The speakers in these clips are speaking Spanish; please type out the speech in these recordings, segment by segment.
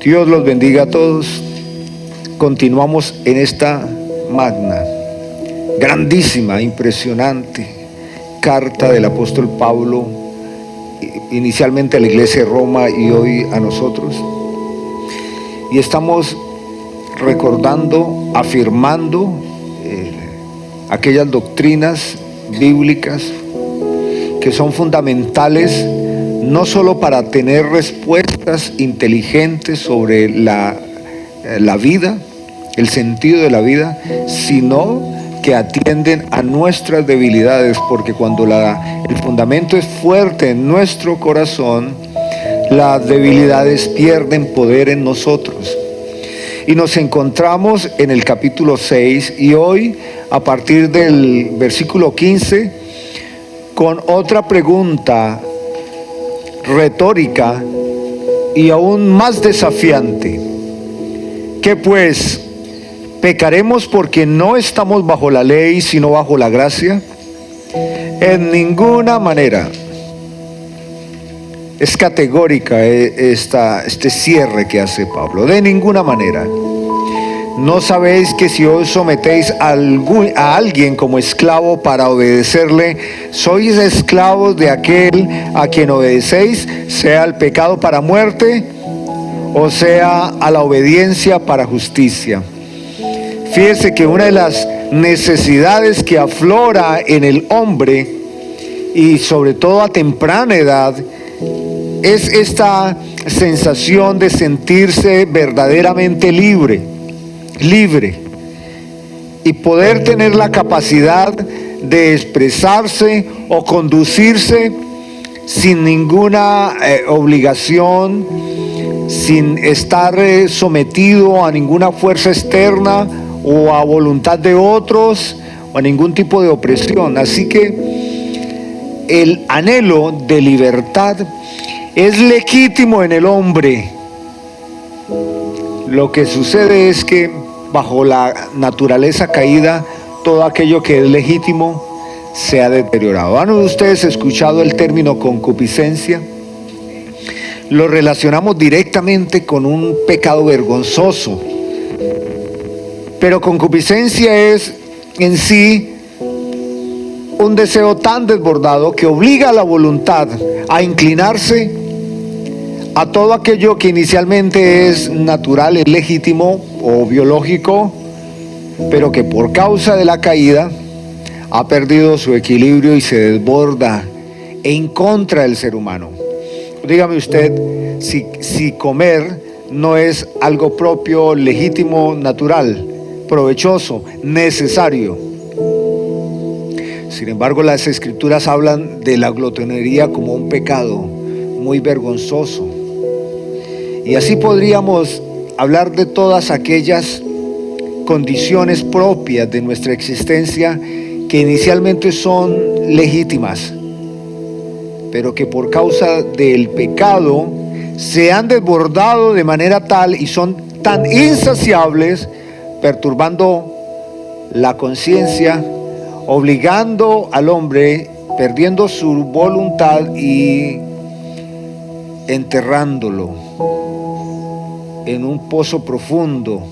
Dios los bendiga a todos. Continuamos en esta magna, grandísima, impresionante carta del apóstol Pablo, inicialmente a la iglesia de Roma y hoy a nosotros. Y estamos recordando, afirmando aquellas doctrinas bíblicas que son fundamentales no solo para tener respuestas inteligentes sobre la vida, el sentido de la vida, sino que atienden a nuestras debilidades, porque cuando el fundamento es fuerte en nuestro corazón, las debilidades pierden poder en nosotros. Y nos encontramos en el capítulo 6 y hoy, a partir del versículo 15, con otra pregunta retórica y aún más desafiante. ¿Qué pues? ¿Pecaremos porque no estamos bajo la ley, sino bajo la gracia? En ninguna manera. Es categórica este cierre que hace Pablo. De ninguna manera. ¿No sabéis que si os sometéis a alguien como esclavo para obedecerle, sois esclavos de aquel a quien obedecéis, sea el pecado para muerte, o sea a la obediencia para justicia? Fíjese que una de las necesidades que aflora en el hombre, y sobre todo a temprana edad, es esta sensación de sentirse verdaderamente libre y poder tener la capacidad de expresarse o conducirse sin ninguna obligación, sin estar sometido a ninguna fuerza externa o a voluntad de otros o a ningún tipo de opresión. Así que el anhelo de libertad es legítimo en el hombre. Lo que sucede es que bajo la naturaleza caída, todo aquello que es legítimo se ha deteriorado. ¿Han ustedes escuchado el término concupiscencia? Lo relacionamos directamente con un pecado vergonzoso. Pero concupiscencia es en sí un deseo tan desbordado que obliga a la voluntad a inclinarse a todo aquello que inicialmente es natural, es legítimo o biológico, pero que por causa de la caída ha perdido su equilibrio y se desborda en contra del ser humano. Dígame usted si comer no es algo propio, legítimo, natural, provechoso, necesario. Sin embargo, las escrituras hablan de la glotonería como un pecado muy vergonzoso. Y así podríamos hablar de todas aquellas condiciones propias de nuestra existencia que inicialmente son legítimas, pero que por causa del pecado se han desbordado de manera tal y son tan insaciables, perturbando la conciencia, obligando al hombre, perdiendo su voluntad y enterrándolo en un pozo profundo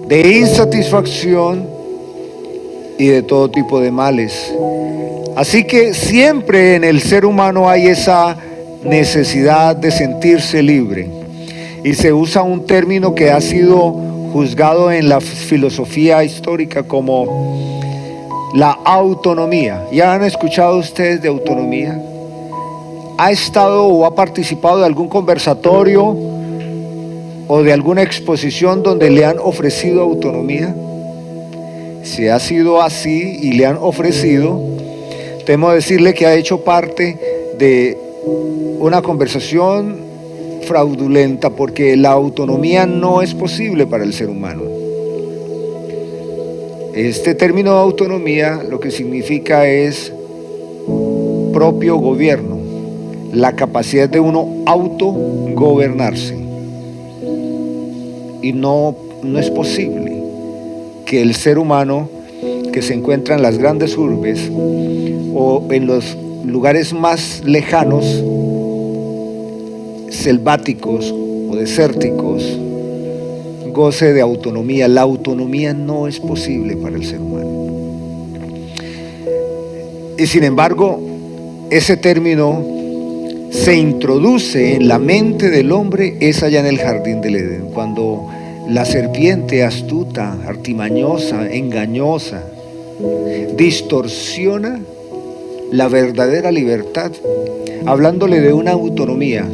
de insatisfacción y de todo tipo de males. Así que siempre en el ser humano hay esa necesidad de sentirse libre, y se usa un término que ha sido juzgado en la filosofía histórica como la autonomía. ¿Ya han escuchado ustedes de autonomía? ¿Ha estado o ha participado de algún conversatorio o de alguna exposición donde le han ofrecido autonomía? Si ha sido así y le han ofrecido, temo decirle que ha hecho parte de una conversación fraudulenta, porque la autonomía no es posible para el ser humano. Este término de autonomía lo que significa es propio gobierno, la capacidad de uno autogobernarse. Y no es posible que el ser humano que se encuentra en las grandes urbes o en los lugares más lejanos, selváticos como desérticos, goce de autonomía. La autonomía no es posible para el ser humano. Y sin embargo, ese término se introduce en la mente del hombre es allá en el jardín del Edén, cuando la serpiente astuta, artimañosa, engañosa, distorsiona la verdadera libertad, hablándole de una autonomía,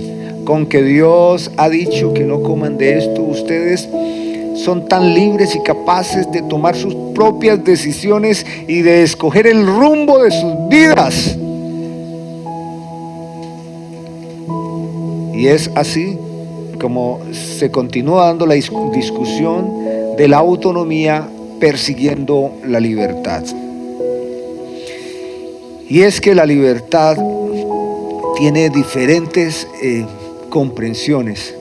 con que Dios ha dicho que no coman de esto. Ustedes son tan libres y capaces de tomar sus propias decisiones y de escoger el rumbo de sus vidas. Y es así como se continúa dando la discusión de la autonomía persiguiendo la libertad. Y es que la libertad tiene diferentes comprensiones.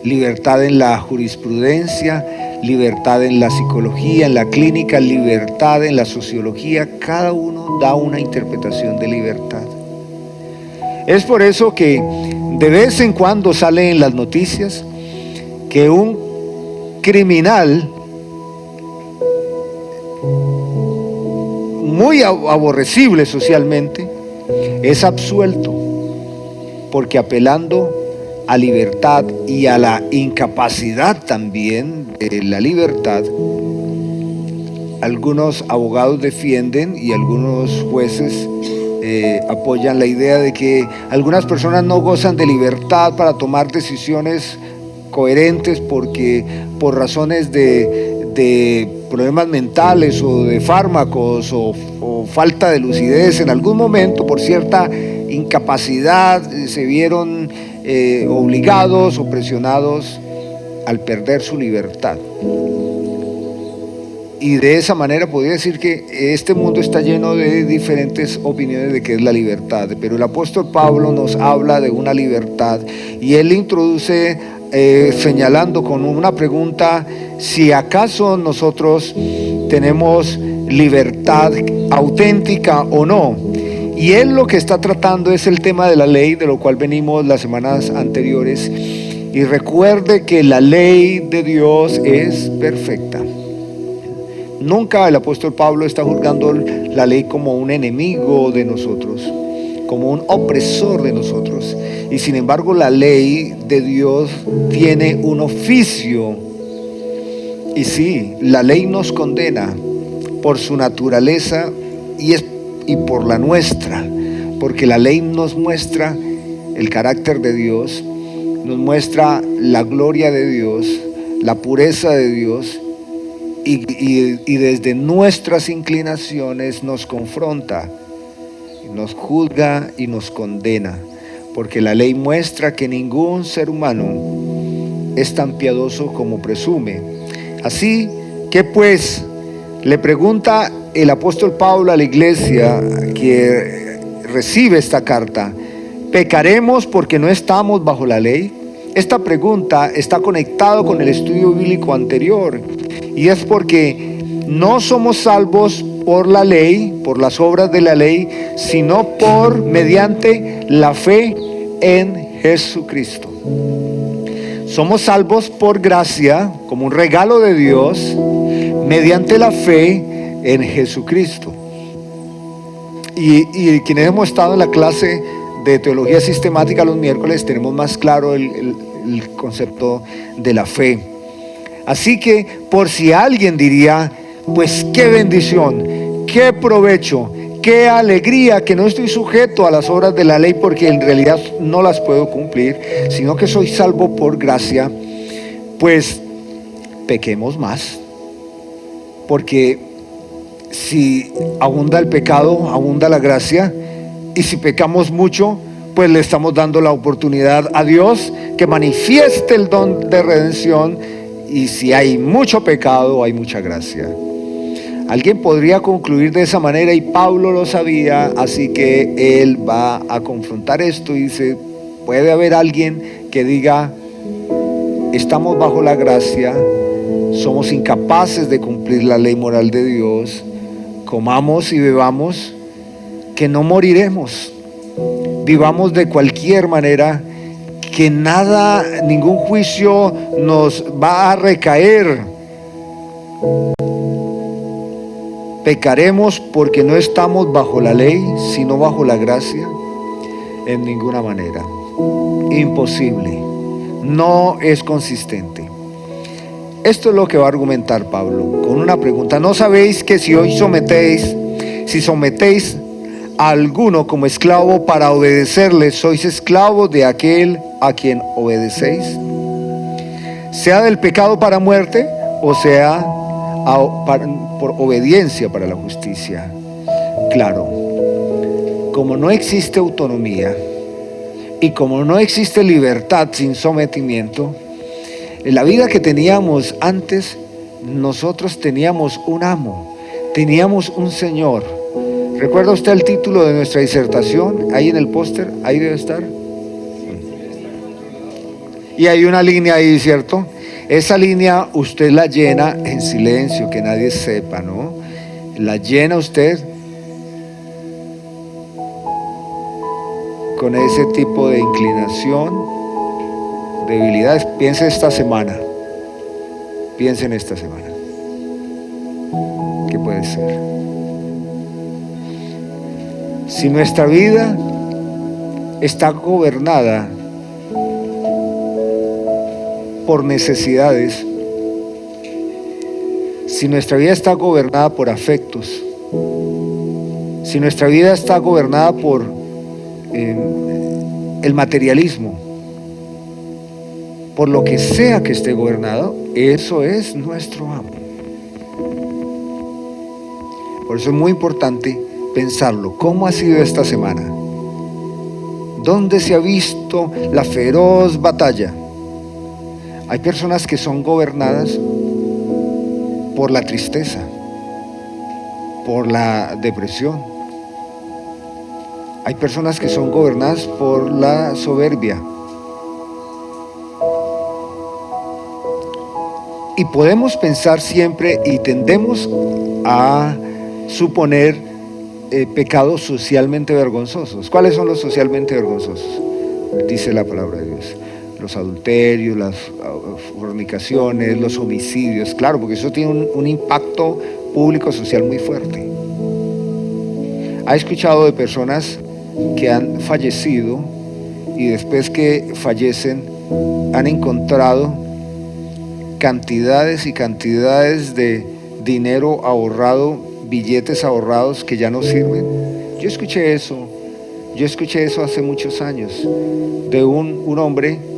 Libertad en la jurisprudencia, libertad en la psicología, en la clínica, libertad en la sociología. Cada uno da una interpretación de libertad. Es por eso que de vez en cuando sale en las noticias que un criminal muy aborrecible socialmente es absuelto, porque apelando a libertad y a la incapacidad también de la libertad, algunos abogados defienden y algunos jueces apoyan la idea de que algunas personas no gozan de libertad para tomar decisiones coherentes porque por razones de problemas mentales o de fármacos o falta de lucidez en algún momento, por cierta incapacidad, se vieron obligados o presionados al perder su libertad. Y de esa manera podría decir que este mundo está lleno de diferentes opiniones de qué es la libertad, pero el apóstol Pablo nos habla de una libertad y él introduce señalando con una pregunta si acaso nosotros tenemos libertad auténtica o no. Y él lo que está tratando es el tema de la ley, de lo cual venimos las semanas anteriores. Y recuerde que la ley de Dios es perfecta. Nunca el apóstol Pablo está juzgando la ley como un enemigo de nosotros, como un opresor de nosotros. Y sin embargo la ley de Dios tiene un oficio. Y sí, la ley nos condena por su naturaleza y por la nuestra, porque la ley nos muestra el carácter de Dios, nos muestra la gloria de Dios, la pureza de Dios, y desde nuestras inclinaciones nos confronta, nos juzga y nos condena, porque la ley muestra que ningún ser humano es tan piadoso como presume. Así que pues, le pregunta el apóstol Pablo a la iglesia que recibe esta carta: ¿pecaremos porque no estamos bajo la ley? Esta pregunta está conectada con el estudio bíblico anterior, y es porque no somos salvos por la ley, por las obras de la ley, sino mediante la fe en Jesucristo. Somos salvos por gracia, como un regalo de Dios, mediante la fe en Jesucristo. Y quienes hemos estado en la clase de teología sistemática los miércoles tenemos más claro el concepto de la fe. Así que por si alguien diría, pues qué bendición, qué provecho, qué alegría que no estoy sujeto a las obras de la ley porque en realidad no las puedo cumplir, sino que soy salvo por gracia, pues pequemos más, porque si abunda el pecado, abunda la gracia, y si pecamos mucho, pues le estamos dando la oportunidad a Dios que manifieste el don de redención, y si hay mucho pecado, hay mucha gracia. Alguien podría concluir de esa manera, y Pablo lo sabía, así que él va a confrontar esto y dice: puede haber alguien que diga, estamos bajo la gracia, somos incapaces de cumplir la ley moral de Dios, comamos y bebamos, que no moriremos, vivamos de cualquier manera, que nada, ningún juicio nos va a recaer. ¿Pecaremos porque no estamos bajo la ley, sino bajo la gracia? En ninguna manera. Imposible. No es consistente. Esto es lo que va a argumentar Pablo con una pregunta. ¿No sabéis que si hoy sometéis a alguno como esclavo para obedecerle, sois esclavos de aquel a quien obedecéis? Sea del pecado para muerte, o sea por obediencia para la justicia. Claro, como no existe autonomía y como no existe libertad sin sometimiento, en la vida que teníamos antes, nosotros teníamos un amo, teníamos un Señor. ¿Recuerda usted el título de nuestra disertación? Ahí en el póster, ahí debe estar. Y hay una línea ahí, ¿cierto? Esa línea usted la llena en silencio, que nadie sepa, ¿no? La llena usted con ese tipo de inclinación, debilidades. Piense en esta semana. ¿Qué puede ser? Si nuestra vida está gobernada por necesidades, si nuestra vida está gobernada por afectos, si nuestra vida está gobernada por el materialismo, por lo que sea que esté gobernado, eso es nuestro amo. Por eso es muy importante pensarlo. ¿Cómo ha sido esta semana? ¿Dónde se ha visto la feroz batalla? Hay personas que son gobernadas por la tristeza, por la depresión. Hay personas que son gobernadas por la soberbia. Y podemos pensar siempre y tendemos a suponer pecados socialmente vergonzosos. ¿Cuáles son los socialmente vergonzosos? Dice la palabra de Dios. Los adulterios, las fornicaciones, los homicidios. Claro, porque eso tiene un impacto público social muy fuerte. ¿Ha escuchado de personas que han fallecido y después que fallecen han encontrado cantidades y cantidades de dinero ahorrado, billetes ahorrados que ya no sirven? Yo escuché eso hace muchos años de un hombre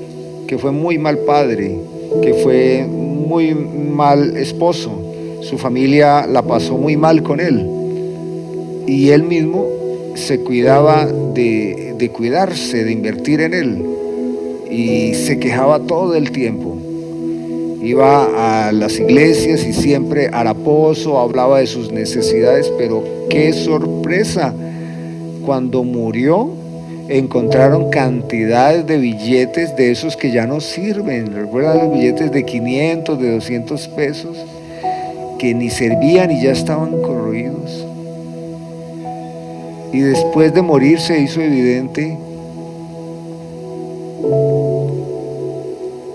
que fue muy mal padre, que fue muy mal esposo. Su familia la pasó muy mal con él y él mismo se cuidaba de cuidarse, de invertir en él, y se quejaba todo el tiempo. Iba a las iglesias y siempre haraposo, hablaba de sus necesidades, pero qué sorpresa, cuando murió encontraron cantidades de billetes de esos que ya no sirven. ¿Recuerdan los billetes de 500, de 200 pesos? Que ni servían y ya estaban corroídos. Y después de morir se hizo evidente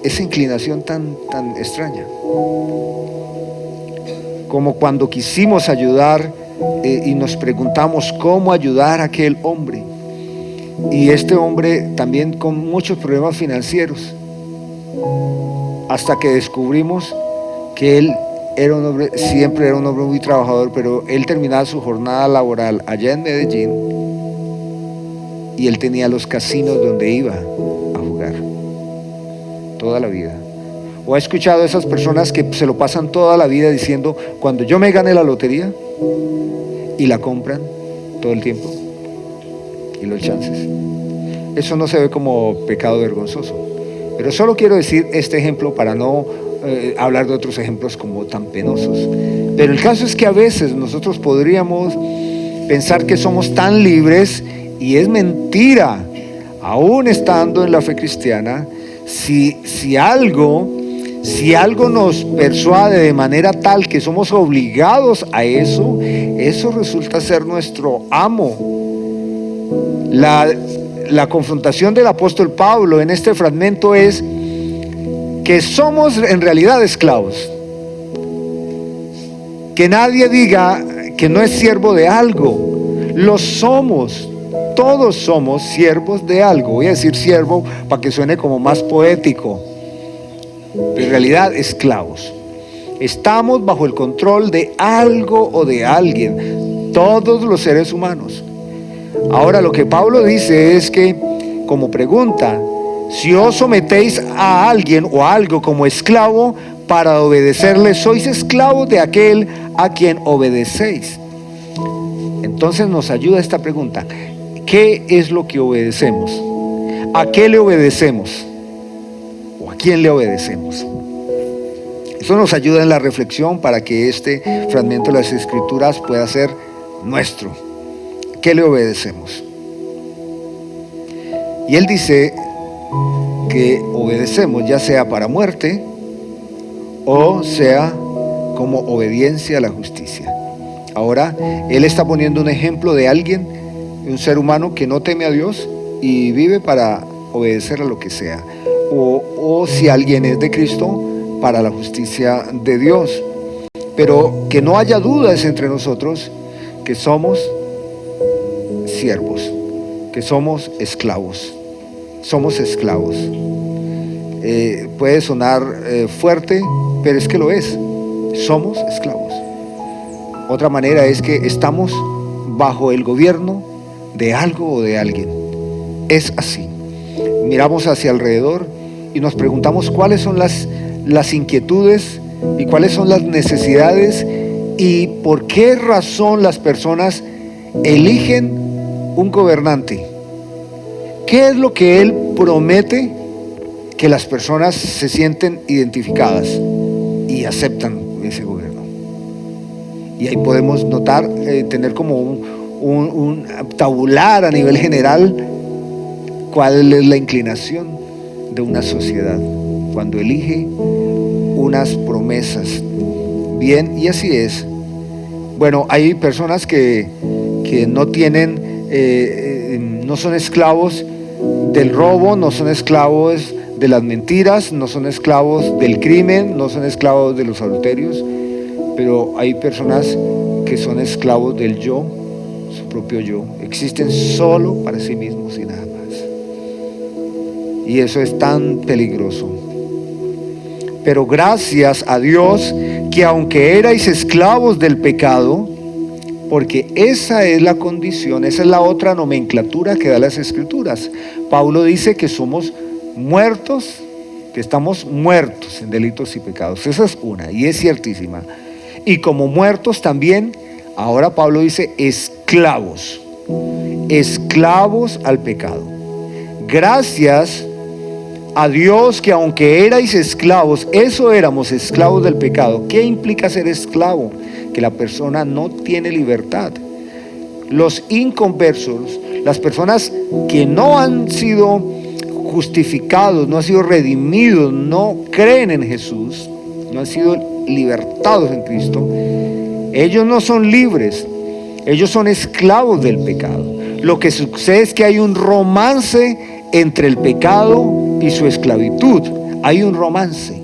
esa inclinación tan extraña. Como cuando quisimos ayudar y nos preguntamos cómo ayudar a aquel hombre. Y este hombre también con muchos problemas financieros, hasta que descubrimos que él era un hombre, siempre era un hombre muy trabajador, pero él terminaba su jornada laboral allá en Medellín y él tenía los casinos donde iba a jugar toda la vida. ¿O ha escuchado a esas personas que se lo pasan toda la vida diciendo, cuando yo me gane la lotería? Y la compran todo el tiempo y los chances. Eso no se ve como pecado vergonzoso, pero solo quiero decir este ejemplo para no hablar de otros ejemplos como tan penosos. Pero el caso es que a veces nosotros podríamos pensar que somos tan libres, y es mentira. Aún estando en la fe cristiana, si algo nos persuade de manera tal que somos obligados a eso resulta ser nuestro amo. la confrontación del apóstol Pablo en este fragmento es que somos en realidad esclavos. Que nadie diga que no es siervo de algo. Lo somos. Todos somos siervos de algo. Voy a decir siervo para que suene como más poético. En realidad, esclavos. Estamos bajo el control de algo o de alguien. Todos los seres humanos. Ahora, lo que Pablo dice es que, como pregunta, si os sometéis a alguien o a algo como esclavo para obedecerle, sois esclavos de aquel a quien obedecéis. Entonces nos ayuda esta pregunta: ¿qué es lo que obedecemos? ¿A qué le obedecemos? ¿O a quién le obedecemos? Eso nos ayuda en la reflexión para que este fragmento de las Escrituras pueda ser nuestro. ¿Qué le obedecemos? Y él dice que obedecemos ya sea para muerte o sea como obediencia a la justicia. Ahora, él está poniendo un ejemplo de alguien, un ser humano que no teme a Dios y vive para obedecer a lo que sea. O si alguien es de Cristo, para la justicia de Dios. Pero que no haya dudas entre nosotros que somos siervos, que somos esclavos. Somos esclavos. Puede sonar fuerte, pero es que lo es. Somos esclavos. Otra manera es que estamos bajo el gobierno de algo o de alguien. Es así. Miramos hacia alrededor y nos preguntamos cuáles son las inquietudes y cuáles son las necesidades y por qué razón las personas eligen un gobernante. ¿Qué es lo que él promete que las personas se sienten identificadas y aceptan ese gobierno? Y ahí podemos notar, tener como un tabular a nivel general cuál es la inclinación de una sociedad cuando elige unas promesas. Bien, y así es. Bueno, hay personas que no tienen, no son esclavos del robo, no son esclavos de las mentiras, no son esclavos del crimen, no son esclavos de los adulterios, pero hay personas que son esclavos del yo, su propio yo. Existen solo para sí mismos y nada más. Y eso es tan peligroso. Pero gracias a Dios que aunque erais esclavos del pecado, porque esa es la condición, esa es la otra nomenclatura que da las Escrituras. Pablo dice que somos muertos, que estamos muertos en delitos y pecados. Esa es una, y es ciertísima. Y como muertos también, ahora Pablo dice esclavos al pecado. Gracias a Dios que aunque erais esclavos, eso éramos esclavos del pecado. ¿Qué implica ser esclavo? Que la persona no tiene libertad. Los inconversos, las personas que no han sido justificados, no han sido redimidos, no creen en Jesús, no han sido libertados en Cristo, ellos no son libres, ellos son esclavos del pecado. Lo que sucede es que hay un romance entre el pecado y su esclavitud. Hay un romance.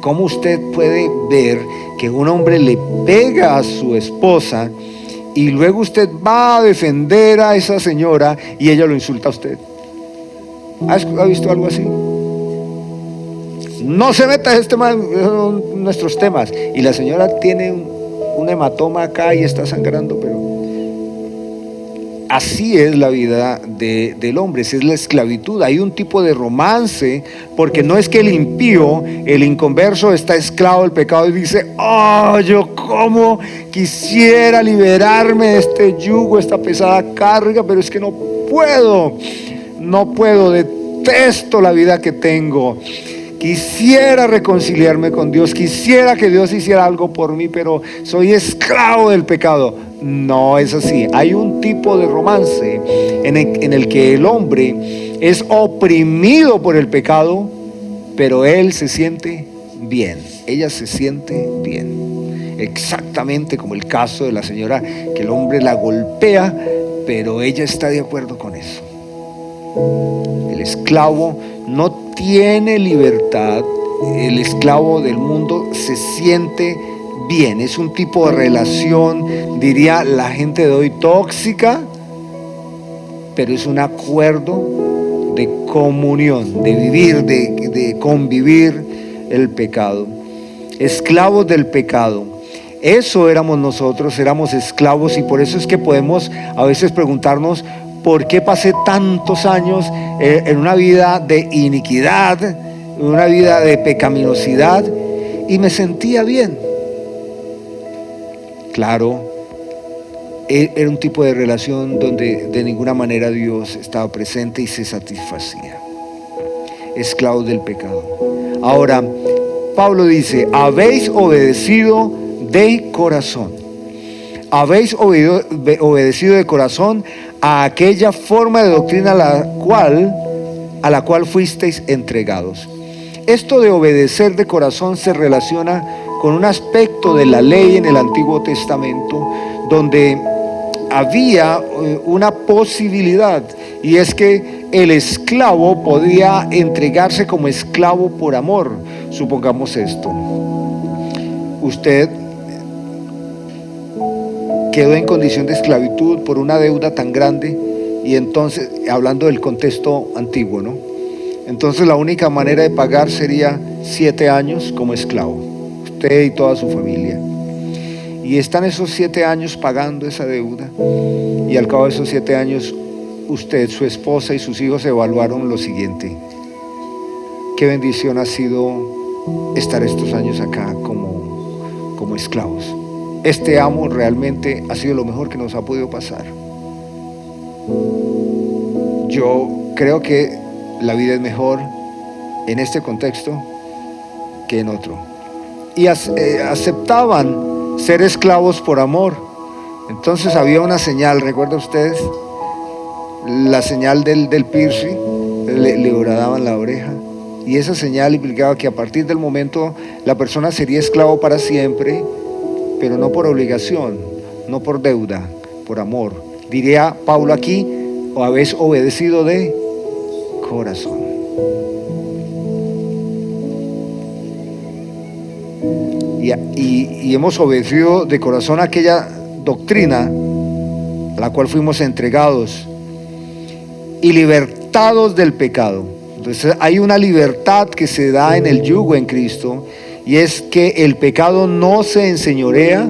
¿Cómo usted puede ver que un hombre le pega a su esposa y luego usted va a defender a esa señora y ella lo insulta a usted? ¿Ha visto algo así? No se meta en este tema, son nuestros temas. Y la señora tiene un hematoma acá y está sangrando, pero así es la vida del hombre, esa es la esclavitud. Hay un tipo de romance, porque no es que el impío, el inconverso está esclavo del pecado y dice: oh, yo como quisiera liberarme de este yugo, esta pesada carga, pero es que no puedo, detesto la vida que tengo. Quisiera reconciliarme con Dios, quisiera que Dios hiciera algo por mí, pero soy esclavo del pecado. No es así. Hay un tipo de romance en el que el hombre es oprimido por el pecado, pero él se siente bien, ella se siente bien. Exactamente como el caso de la señora, que el hombre la golpea pero ella está de acuerdo con eso. El esclavo no tiene libertad, el esclavo del mundo se siente bien, es un tipo de relación, diría la gente de hoy, tóxica, pero es un acuerdo de comunión, de vivir, de convivir el pecado. Esclavos del pecado. Eso éramos nosotros, éramos esclavos, y por eso es que podemos a veces preguntarnos por qué pasé tantos años en una vida de iniquidad, en una vida de pecaminosidad, y me sentía bien. Claro, era un tipo de relación donde de ninguna manera Dios estaba presente y se satisfacía. Esclavos del pecado. Ahora, Pablo dice, habéis obedecido de corazón. Habéis obedecido de corazón a aquella forma de doctrina a la cual fuisteis entregados. Esto de obedecer de corazón se relaciona con un aspecto de la ley en el Antiguo Testamento, donde había una posibilidad, y es que el esclavo podía entregarse como esclavo por amor. Supongamos esto: usted quedó en condición de esclavitud por una deuda tan grande, y entonces, hablando del contexto antiguo, ¿no? Entonces la única manera de pagar sería 7 años como esclavo, usted y toda su familia. Y están esos 7 años pagando esa deuda, y al cabo de esos 7 años, usted, su esposa y sus hijos evaluaron lo siguiente: qué bendición ha sido estar estos años acá como esclavos. Este amo realmente ha sido lo mejor que nos ha podido pasar. Yo creo que la vida es mejor en este contexto que en otro. Y aceptaban ser esclavos por amor. Entonces había una señal, ¿recuerdan ustedes? La señal del piercing, le horadaban la oreja. Y esa señal implicaba que a partir del momento la persona sería esclavo para siempre, pero no por obligación, no por deuda, por amor. Diría Pablo aquí, o habéis obedecido de corazón. Y hemos obedecido de corazón a aquella doctrina a la cual fuimos entregados y libertados del pecado. Entonces hay una libertad que se da en el yugo en Cristo, y es que el pecado no se enseñorea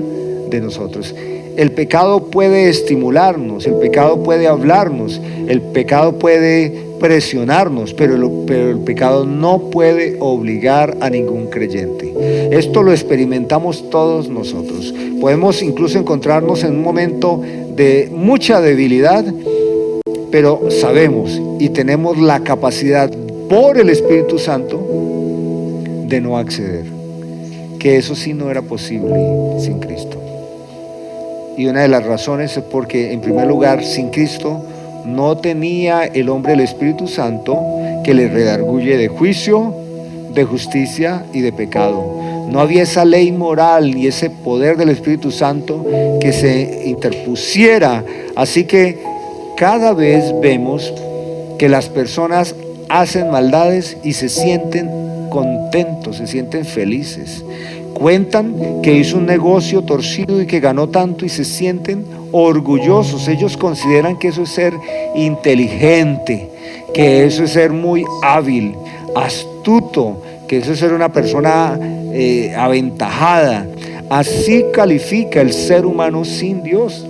de nosotros. El pecado puede estimularnos, el pecado puede hablarnos, el pecado puede presionarnos, pero el pecado no puede obligar a ningún creyente. Esto lo experimentamos todos nosotros. Podemos incluso encontrarnos en un momento de mucha debilidad, pero sabemos y tenemos la capacidad por el Espíritu Santo de no acceder, que eso sí no era posible sin Cristo. Y una de las razones es porque, en primer lugar, sin Cristo no tenía el hombre el Espíritu Santo que le redarguye de juicio, de justicia y de pecado. No había esa ley moral ni ese poder del Espíritu Santo que se interpusiera. Así que cada vez vemos que las personas hacen maldades y se sienten contentos, se sienten felices. Cuentan que hizo un negocio torcido y que ganó tanto y se sienten orgullosos. Ellos consideran que eso es ser inteligente, que eso es ser muy hábil, astuto, que eso es ser una persona aventajada. Así califica el ser humano sin Dios.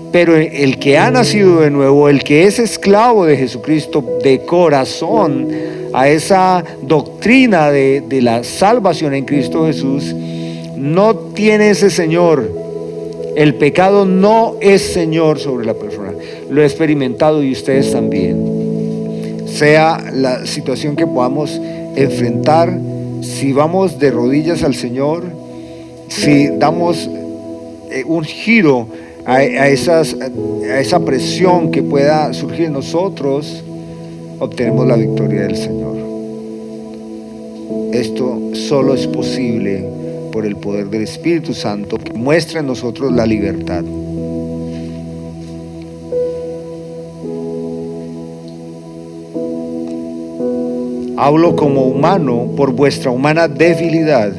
Pero el que ha nacido de nuevo, el que es esclavo de Jesucristo de corazón, a esa doctrina de la salvación en Cristo Jesús, no tiene ese señor. El pecado no es señor sobre la persona. Lo he experimentado y ustedes también. Sea la situación que podamos enfrentar, si vamos de rodillas al Señor, si damos un giro a esa presión que pueda surgir en nosotros, obtenemos la victoria del Señor. Esto solo es posible por el poder del Espíritu Santo, que muestra en nosotros la libertad. hablo como humano, por vuestra humana debilidad,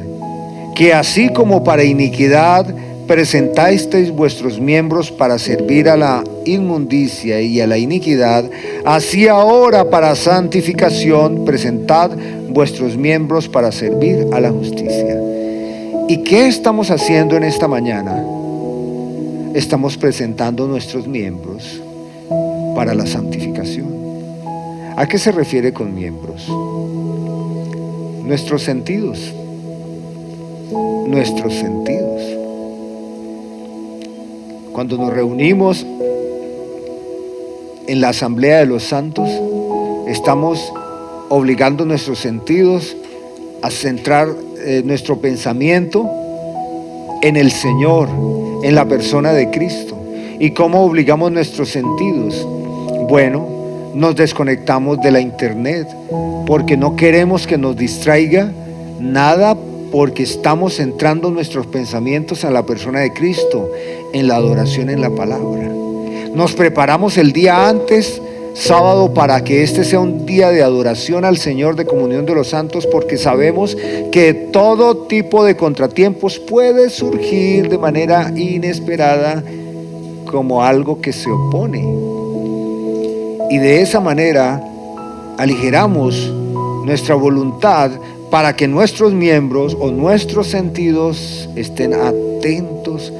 que así como para iniquidad presentasteis vuestros miembros para servir a la inmundicia y a la iniquidad, así ahora para santificación presentad vuestros miembros para servir a la justicia. ¿Y qué estamos haciendo en esta mañana? Estamos presentando nuestros miembros para la santificación. ¿A qué se refiere con miembros? Nuestros sentidos. Nuestros sentidos. Cuando nos reunimos en la asamblea de los santos, estamos obligando nuestros sentidos a centrar nuestro pensamiento en el Señor, en la persona de Cristo. ¿Y cómo obligamos nuestros sentidos? Bueno, nos desconectamos de la internet porque no queremos que nos distraiga nada, porque estamos centrando nuestros pensamientos en la persona de Cristo, en la adoración, en la palabra. Nos preparamos el día antes, sábado, para que este sea un día de adoración al Señor, de comunión de los santos, porque sabemos que todo tipo de contratiempos puede surgir de manera inesperada como algo que se opone. Y de esa manera aligeramos nuestra voluntad para que nuestros miembros o nuestros sentidos estén atentos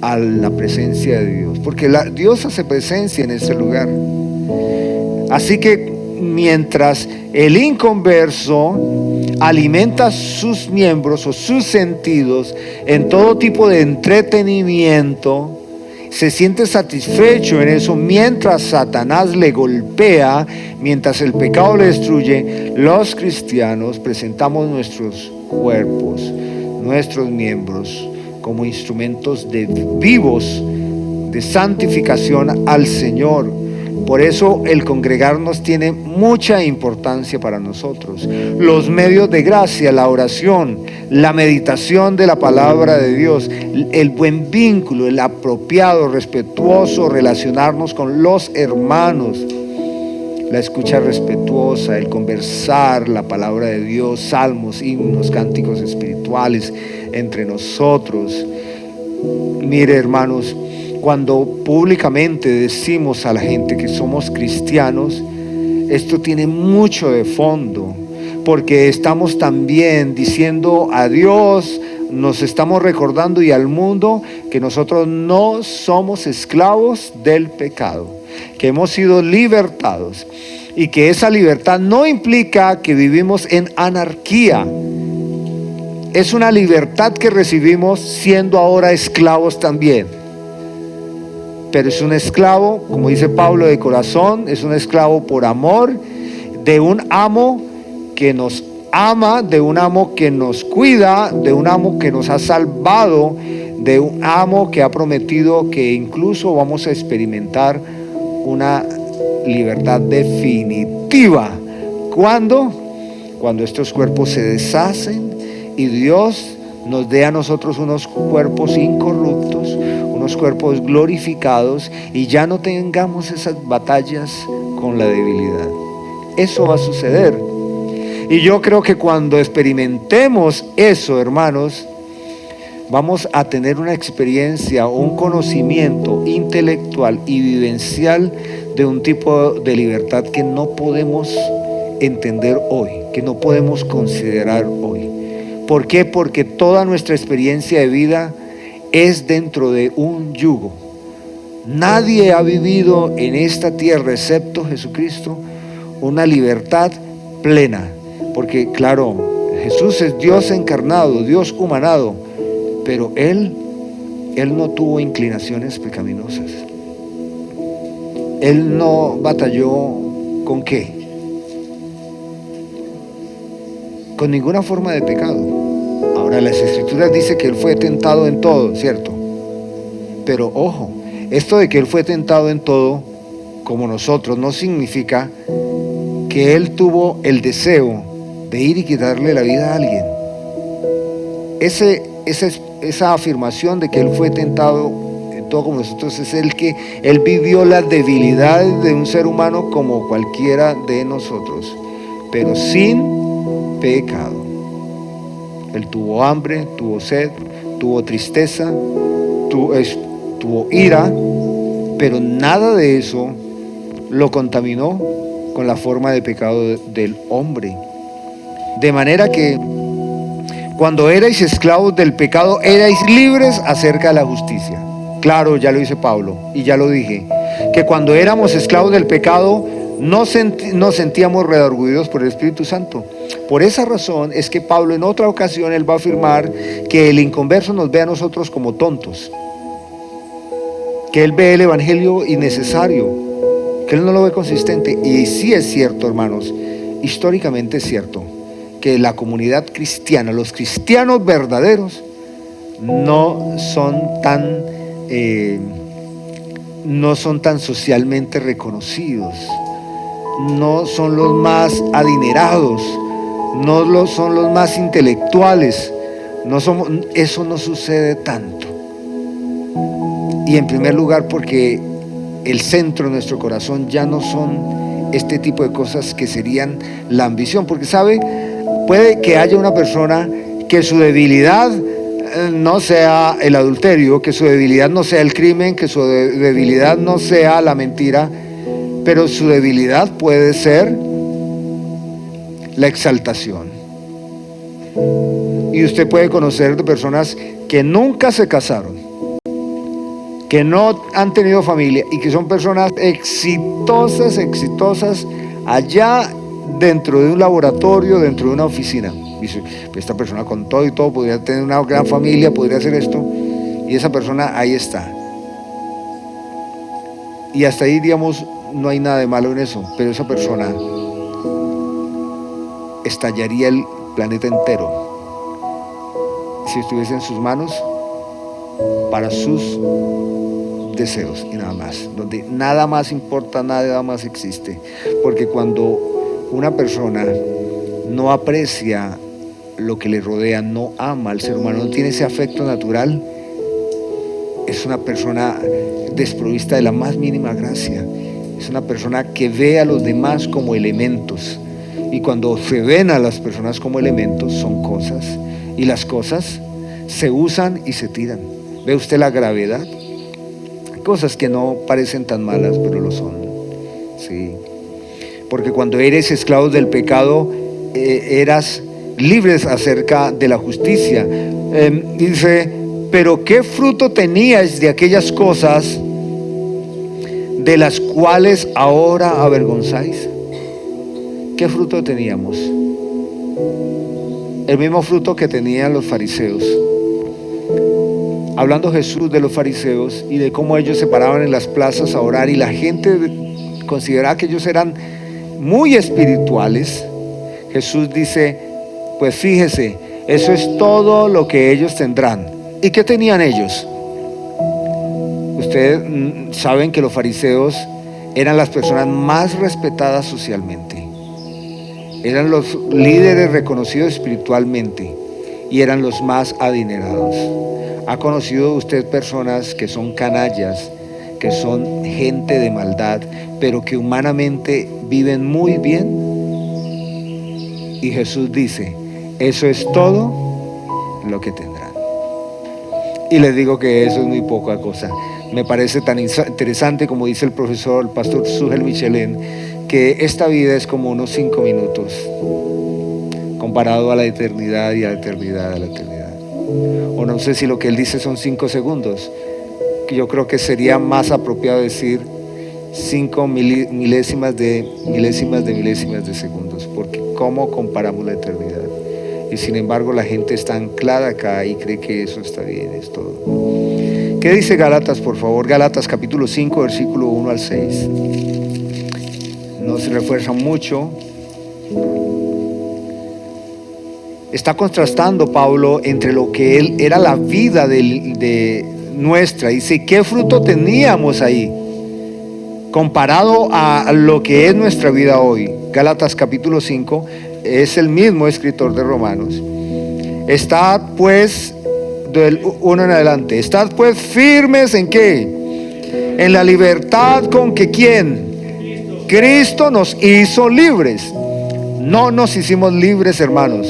a la presencia de Dios, porque Dios hace presencia en ese lugar. Así que mientras el inconverso alimenta sus miembros o sus sentidos en todo tipo de entretenimiento, se siente satisfecho en eso, mientras Satanás le golpea, mientras el pecado le destruye, los cristianos presentamos nuestros cuerpos, nuestros miembros, como instrumentos vivos de santificación al Señor. Por eso el congregarnos tiene mucha importancia para nosotros. Los medios de gracia, la oración, la meditación de la palabra de Dios, el buen vínculo, el apropiado, respetuoso relacionarnos con los hermanos, la escucha respetuosa, el conversar la palabra de Dios, salmos, himnos, cánticos espirituales entre nosotros. Mire, hermanos, cuando públicamente decimos a la gente que somos cristianos, esto tiene mucho de fondo, porque estamos también diciendo a Dios, nos estamos recordando y al mundo que nosotros no somos esclavos del pecado, que hemos sido libertados y que esa libertad no implica que vivimos en anarquía. Es una libertad que recibimos siendo ahora esclavos también. Pero es un esclavo, como dice Pablo, de corazón, es un esclavo por amor, de un amo que nos ama, de un amo que nos cuida, de un amo que nos ha salvado, de un amo que ha prometido que incluso vamos a experimentar una libertad definitiva. ¿Cuándo? Cuando estos cuerpos se deshacen y Dios nos dé a nosotros unos cuerpos incorruptos, unos cuerpos glorificados, y ya no tengamos esas batallas con la debilidad. Eso va a suceder. Y yo creo que cuando experimentemos eso, hermanos, vamos a tener una experiencia o un conocimiento intelectual y vivencial de un tipo de libertad que no podemos entender hoy, que no podemos considerar hoy. ¿Por qué? Porque toda nuestra experiencia de vida es dentro de un yugo. Nadie ha vivido en esta tierra, excepto Jesucristo, una libertad plena. Porque claro, Jesús es Dios encarnado, Dios humanado, pero Él no tuvo inclinaciones pecaminosas. Él no batalló ¿con qué? Con ninguna forma de pecado. Ahora, las Escrituras dicen que Él fue tentado en todo, ¿cierto? Pero ojo, esto de que Él fue tentado en todo, como nosotros, no significa que Él tuvo el deseo de ir y quitarle la vida a alguien. Esa afirmación de que Él fue tentado en todo como nosotros es el que Él vivió las debilidades de un ser humano como cualquiera de nosotros, pero sin pecado. Él tuvo hambre, tuvo sed, tuvo tristeza, tuvo ira, pero nada de eso lo contaminó con la forma de pecado del hombre. De manera que cuando erais esclavos del pecado, erais libres acerca de la justicia. Claro, ya lo dice Pablo y ya lo dije, que cuando éramos esclavos del pecado nos sentíamos redarguidos por el Espíritu Santo. Por esa razón es que Pablo en otra ocasión él va a afirmar que el inconverso nos ve a nosotros como tontos, que él ve el evangelio innecesario, que él no lo ve consistente. Y sí es cierto, hermanos, históricamente es cierto que la comunidad cristiana, los cristianos verdaderos, no son tan socialmente reconocidos, no son los más adinerados, no son los más intelectuales, eso no sucede tanto. Y en primer lugar porque el centro de nuestro corazón ya no son este tipo de cosas que serían la ambición, porque sabe, puede que haya una persona que su debilidad no sea el adulterio, que su debilidad no sea el crimen, que su debilidad no sea la mentira, pero su debilidad puede ser la exaltación. Y usted puede conocer de personas que nunca se casaron, que no han tenido familia y que son personas exitosas allá dentro de un laboratorio, dentro de una oficina. Dice, esta persona con todo y todo podría tener una gran familia, podría hacer esto, y esa persona ahí está. Y hasta ahí, digamos, no hay nada de malo en eso, pero esa persona estallaría el planeta entero si estuviese en sus manos para sus deseos y nada más, donde nada más importa, nada más existe. Porque cuando una persona no aprecia lo que le rodea, no ama al ser humano, no tiene ese afecto natural, es una persona desprovista de la más mínima gracia. Es una persona que ve a los demás como elementos, y cuando se ven a las personas como elementos son cosas, y las cosas se usan y se tiran. ¿Ve usted la gravedad? Cosas que no parecen tan malas, pero lo son. Sí. Porque cuando eres esclavos del pecado, eras libres acerca de la justicia. Dice, pero ¿qué fruto teníais de aquellas cosas de las cuales ahora avergonzáis? ¿Qué fruto teníamos? El mismo fruto que tenían los fariseos. Hablando Jesús de los fariseos y de cómo ellos se paraban en las plazas a orar y la gente consideraba que ellos eran muy espirituales. Jesús dice, pues fíjese, eso es todo lo que ellos tendrán. ¿Y qué tenían ellos? Ustedes saben que los fariseos eran las personas más respetadas socialmente. Eran los líderes reconocidos espiritualmente y eran los más adinerados. ¿Ha conocido usted personas que son canallas, que son gente de maldad, pero que humanamente viven muy bien? Y Jesús dice, eso es todo lo que tendrán. Y les digo que eso es muy poca cosa. Me parece tan interesante, como dice el pastor Sugel Michelin, que esta vida es como unos 5 minutos comparado a la eternidad y a la eternidad, a la eternidad. O no sé si lo que él dice son 5 segundos, que yo creo que sería más apropiado decir 5 milésimas de segundos, porque ¿cómo comparamos la eternidad? Y sin embargo la gente está anclada acá y cree que eso está bien, es todo. ¿Qué dice Gálatas, por favor? Gálatas capítulo 5, versículo 1 al 6. Nos refuerza mucho. Está contrastando Pablo entre lo que él era la vida de nuestra. Dice, ¿qué fruto teníamos ahí comparado a lo que es nuestra vida hoy? Gálatas capítulo 5, es el mismo escritor de Romanos. Estad pues, del 1 en adelante, estad pues firmes ¿en qué? En la libertad con que ¿quién? Cristo nos hizo libres. No nos hicimos libres, hermanos,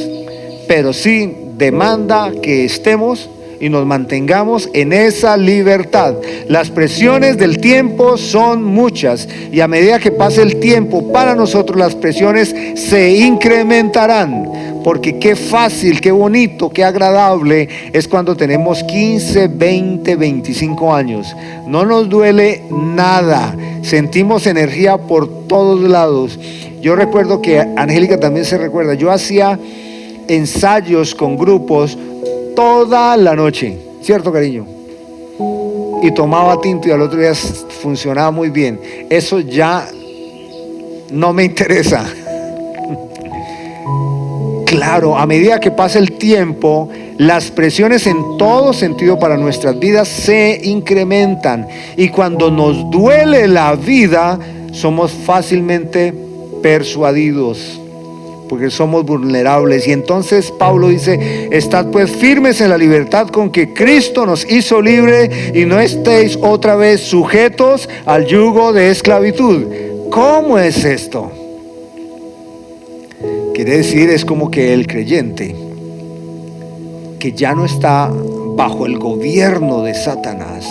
pero sí demanda que estemos y nos mantengamos en esa libertad. Las presiones del tiempo son muchas, y a medida que pase el tiempo, para nosotros las presiones se incrementarán. Porque qué fácil, qué bonito, qué agradable es cuando tenemos 15, 20, 25 años. No nos duele nada, sentimos energía por todos lados. Yo recuerdo que Angélica también se recuerda, yo hacía ensayos con grupos toda la noche, ¿cierto, cariño? Y tomaba tinto y al otro día funcionaba muy bien. Eso ya no me interesa. Claro, a medida que pasa el tiempo, las presiones en todo sentido para nuestras vidas se incrementan, y cuando nos duele la vida, somos fácilmente persuadidos, porque somos vulnerables. Y entonces Pablo dice: estad pues firmes en la libertad con que Cristo nos hizo libre, y no estéis otra vez sujetos al yugo de esclavitud. ¿Cómo es esto? Quiere decir, es como que el creyente que ya no está bajo el gobierno de Satanás,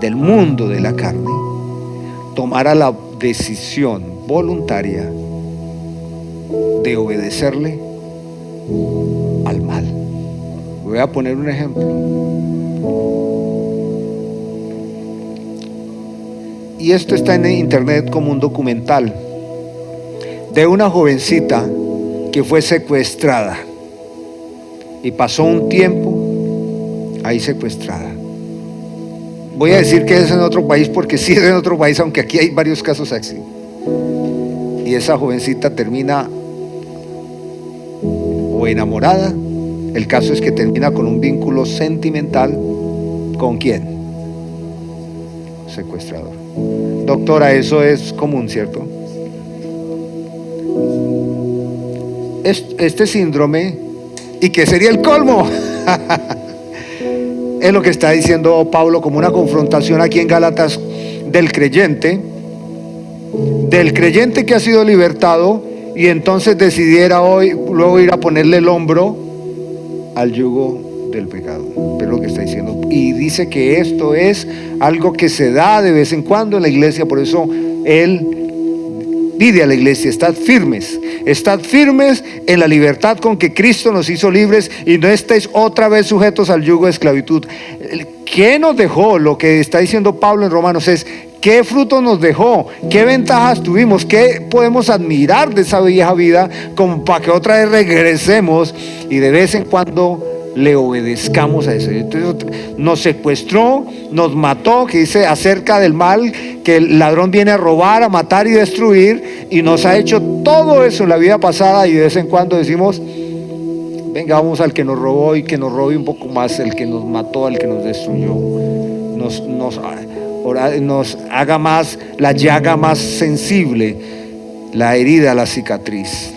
del mundo de la carne, tomara la decisión voluntaria de obedecerle al mal. Voy a poner un ejemplo. Y esto está en internet como un documental de una jovencita que fue secuestrada y pasó un tiempo ahí secuestrada. Voy a decir que es en otro país porque sí es en otro país, aunque aquí hay varios casos así. Y esa jovencita termina o enamorada. El caso es que termina con un vínculo sentimental. ¿Con quién? Secuestrador. Doctora, eso es común, ¿cierto? Este síndrome, ¿y qué sería el colmo? Es lo que está diciendo Pablo como una confrontación aquí en Gálatas del creyente que ha sido libertado y entonces decidiera luego ir a ponerle el hombro al yugo del pecado. Es lo que está diciendo, y dice que esto es algo que se da de vez en cuando en la iglesia. Por eso él pide a la iglesia: estad firmes en la libertad con que Cristo nos hizo libres, y no estéis otra vez sujetos al yugo de esclavitud. ¿Qué nos dejó? Lo que está diciendo Pablo en Romanos es: ¿qué fruto nos dejó? ¿Qué ventajas tuvimos? ¿Qué podemos admirar de esa vieja vida como para que otra vez regresemos y de vez en cuando le obedezcamos a eso? Entonces, nos secuestró, nos mató, que dice acerca del mal, que el ladrón viene a robar, a matar y destruir, y nos ha hecho todo eso en la vida pasada, y de vez en cuando decimos: venga, vamos al que nos robó y que nos robe un poco más, el que nos mató, al que nos destruyó, nos haga más la llaga más sensible, la herida, la cicatriz.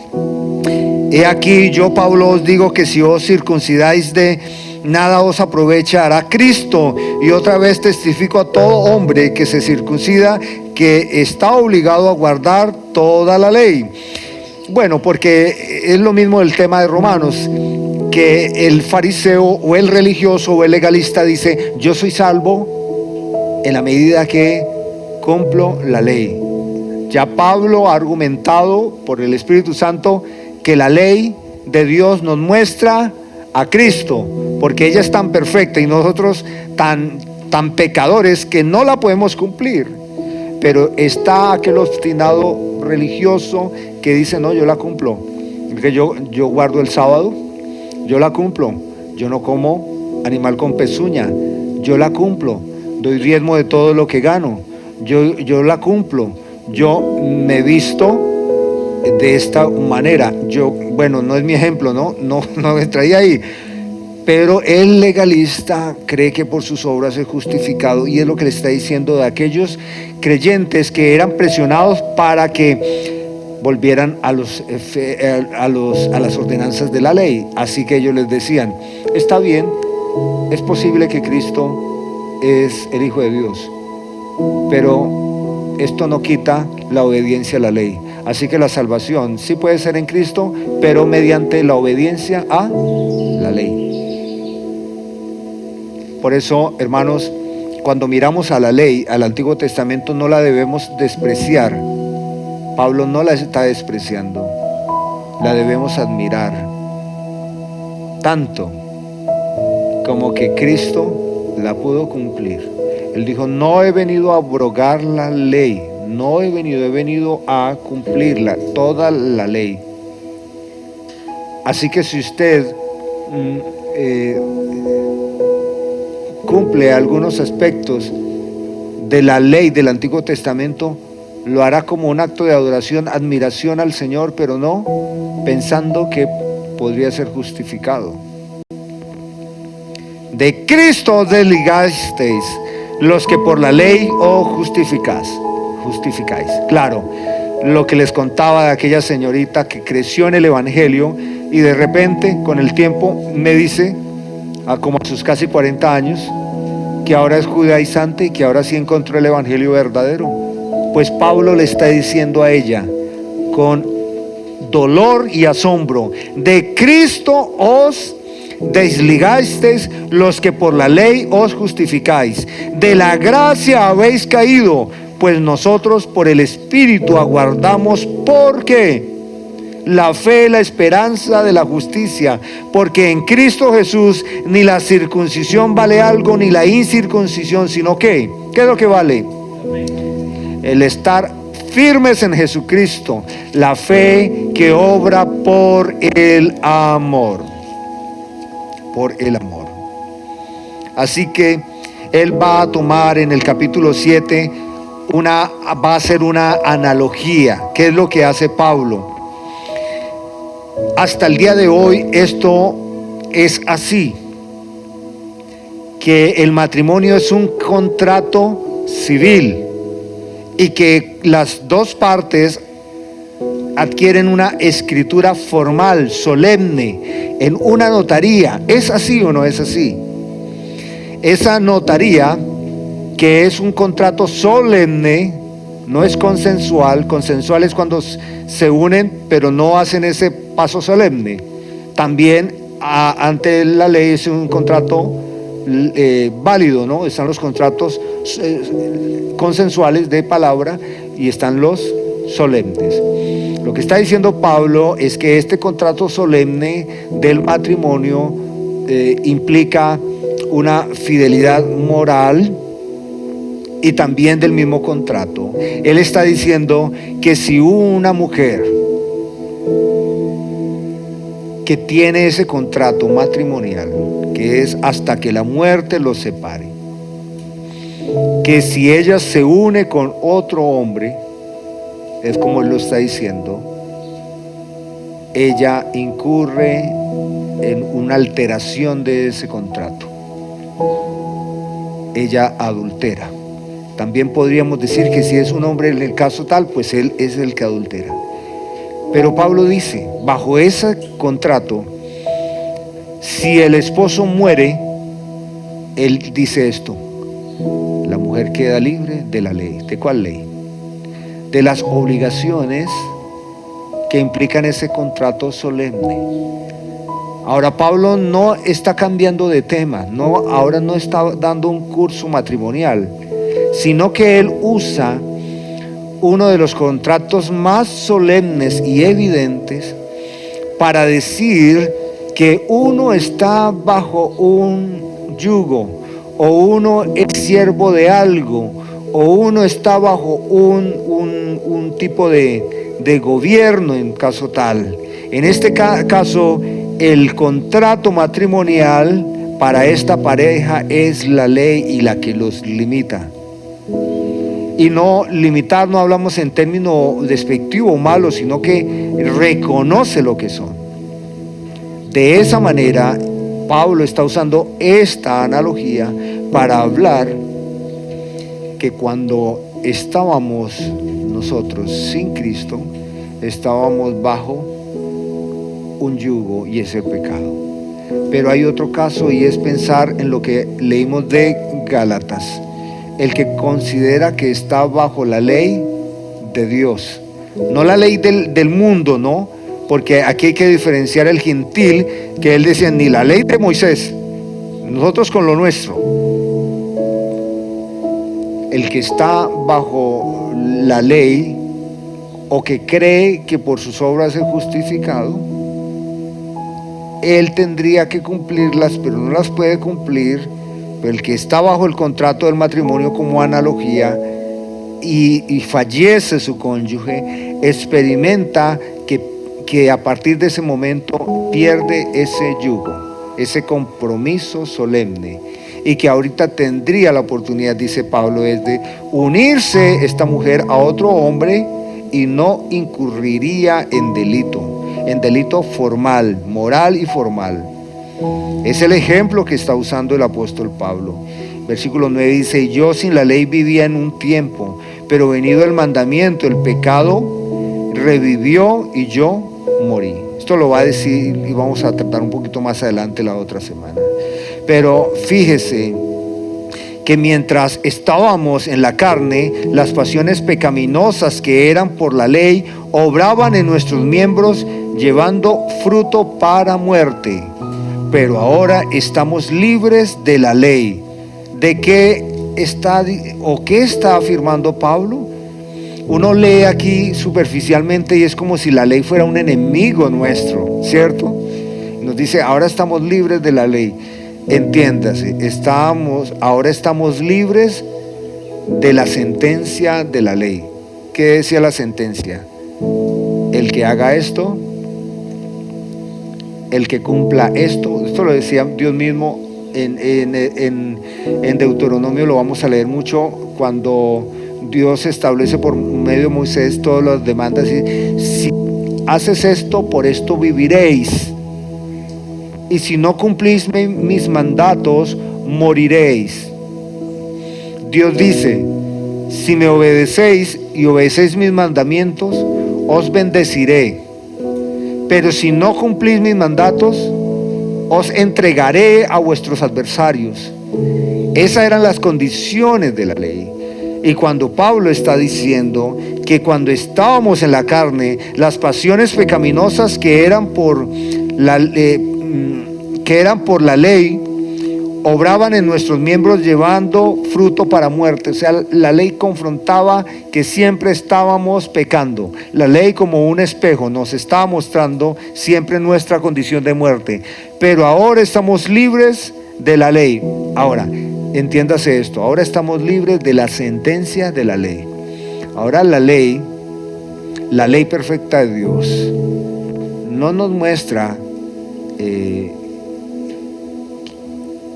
He aquí, yo, Pablo, os digo que si os circuncidáis, de nada os aprovechará Cristo. Y otra vez testifico a todo hombre que se circuncida que está obligado a guardar toda la ley. Bueno, porque es lo mismo el tema de Romanos, que el fariseo o el religioso o el legalista dice: yo soy salvo en la medida que cumplo la ley. Ya Pablo ha argumentado por el Espíritu Santo que la ley de Dios nos muestra a Cristo, porque ella es tan perfecta y nosotros tan pecadores que no la podemos cumplir. Pero está aquel obstinado religioso que dice: no, yo la cumplo, porque yo guardo el sábado, yo la cumplo, yo no como animal con pezuña, yo la cumplo, doy diezmo de todo lo que gano, yo la cumplo, yo me visto de esta manera. Bueno, no es mi ejemplo, no me traía ahí, pero el legalista cree que por sus obras es justificado, y es lo que le está diciendo de aquellos creyentes que eran presionados para que volvieran a las ordenanzas de la ley. Así que ellos les decían: está bien, es posible que Cristo es el Hijo de Dios, pero esto no quita la obediencia a la ley. Así que la salvación sí puede ser en Cristo, pero mediante la obediencia a la ley. Por eso, hermanos, cuando miramos a la ley, al Antiguo Testamento, no la debemos despreciar. Pablo no la está despreciando, la debemos admirar, tanto como que Cristo la pudo cumplir. Él dijo: no he venido a abrogar la ley, no he venido a cumplirla, toda la ley. Así que si usted cumple algunos aspectos de la ley del Antiguo Testamento, lo hará como un acto de adoración, admiración al Señor, pero no pensando que podría ser justificado. De Cristo os desligasteis, los que por la ley os justificáis. Claro, lo que les contaba de aquella señorita que creció en el Evangelio y de repente con el tiempo me dice, como a sus casi 40 años, que ahora es judaizante y que ahora sí encontró el Evangelio verdadero. Pues Pablo le está diciendo a ella con dolor y asombro: de Cristo os desligasteis, los que por la ley os justificáis. De la gracia habéis caído, pues nosotros por el Espíritu aguardamos, porque la fe, la esperanza de la justicia, porque en Cristo Jesús ni la circuncisión vale algo, ni la incircuncisión, sino que, ¿qué es lo que vale? El estar firmes en Jesucristo, la fe que obra por el amor. Por el amor. Así que él va a tomar en el capítulo 7 va a hacer una analogía. ¿Qué es lo que hace Pablo? Hasta el día de hoy esto es así, que el matrimonio es un contrato civil y que las dos partes adquieren una escritura formal, solemne, en una notaría. ¿Es así o no es así? Esa notaría, que es un contrato solemne, no es consensual. Consensual es cuando se unen pero no hacen ese paso solemne. También ante la ley es un contrato válido, ¿no? Están los contratos consensuales de palabra y están los solemnes. Lo que está diciendo Pablo es que este contrato solemne del matrimonio implica una fidelidad moral y también del mismo contrato. Él está diciendo que si una mujer que tiene ese contrato matrimonial, que es hasta que la muerte los separe, que si ella se une con otro hombre, es como él lo está diciendo, ella incurre en una alteración de ese contrato. Ella adultera. También podríamos decir que si es un hombre en el caso tal, pues él es el que adultera. Pero Pablo dice, bajo ese contrato, si el esposo muere, él dice esto: la mujer queda libre de la ley. ¿De cuál ley? De las obligaciones que implican ese contrato solemne. Ahora Pablo no está cambiando de tema, ahora no está dando un curso matrimonial, sino que él usa uno de los contratos más solemnes y evidentes para decir que uno está bajo un yugo, o uno es siervo de algo, o uno está bajo un tipo de gobierno en caso tal. En este caso, el contrato matrimonial para esta pareja es la ley y la que los limita. Y no limitar, no hablamos en términos despectivo o malo, sino que reconoce lo que son. De esa manera, Pablo está usando esta analogía para hablar que cuando estábamos nosotros sin Cristo, estábamos bajo un yugo, y es el pecado. Pero hay otro caso, y es pensar en lo que leímos de Gálatas. El que considera que está bajo la ley de Dios, no la ley del mundo, ¿no? Porque aquí hay que diferenciar el gentil, que él decía, ni la ley de Moisés, nosotros con lo nuestro. El que está bajo la ley o que cree que por sus obras es justificado, él tendría que cumplirlas, pero no las puede cumplir. Pero el que está bajo el contrato del matrimonio como analogía y fallece su cónyuge, experimenta que a partir de ese momento pierde ese yugo, ese compromiso solemne, y que ahorita tendría la oportunidad, dice Pablo, es de unirse esta mujer a otro hombre y no incurriría en delito formal, moral y formal. Es el ejemplo que está usando el apóstol Pablo. Versículo 9 dice, yo sin la ley vivía en un tiempo, pero venido el mandamiento, el pecado revivió y yo morí. Esto lo va a decir y vamos a tratar un poquito más adelante la otra semana. Pero fíjese que mientras estábamos en la carne, las pasiones pecaminosas que eran por la ley obraban en nuestros miembros, llevando fruto para muerte. Pero ahora estamos libres de la ley. ¿De qué está afirmando Pablo? Uno lee aquí superficialmente y es como si la ley fuera un enemigo nuestro, ¿cierto? Nos dice, ahora estamos libres de la ley. Entiéndase, ahora estamos libres de la sentencia de la ley. ¿Qué decía la sentencia? El que haga esto, el que cumpla esto lo decía Dios mismo en Deuteronomio, lo vamos a leer mucho, cuando Dios establece por medio de Moisés todas las demandas, y si haces esto, por esto viviréis, y si no cumplís mis mandatos, moriréis. Dios dice, si me obedecéis y obedecéis mis mandamientos, os bendeciré. Pero si no cumplís mis mandatos, os entregaré a vuestros adversarios. Esas eran las condiciones de la ley. Y cuando Pablo está diciendo que cuando estábamos en la carne, las pasiones pecaminosas que eran por la ley, obraban en nuestros miembros llevando fruto para muerte. O sea, la ley confrontaba que siempre estábamos pecando. La ley, como un espejo, nos estaba mostrando siempre nuestra condición de muerte. Pero ahora estamos libres de la ley. Ahora, entiéndase esto, ahora estamos libres de la sentencia de la ley. Ahora la ley perfecta de Dios, no nos muestra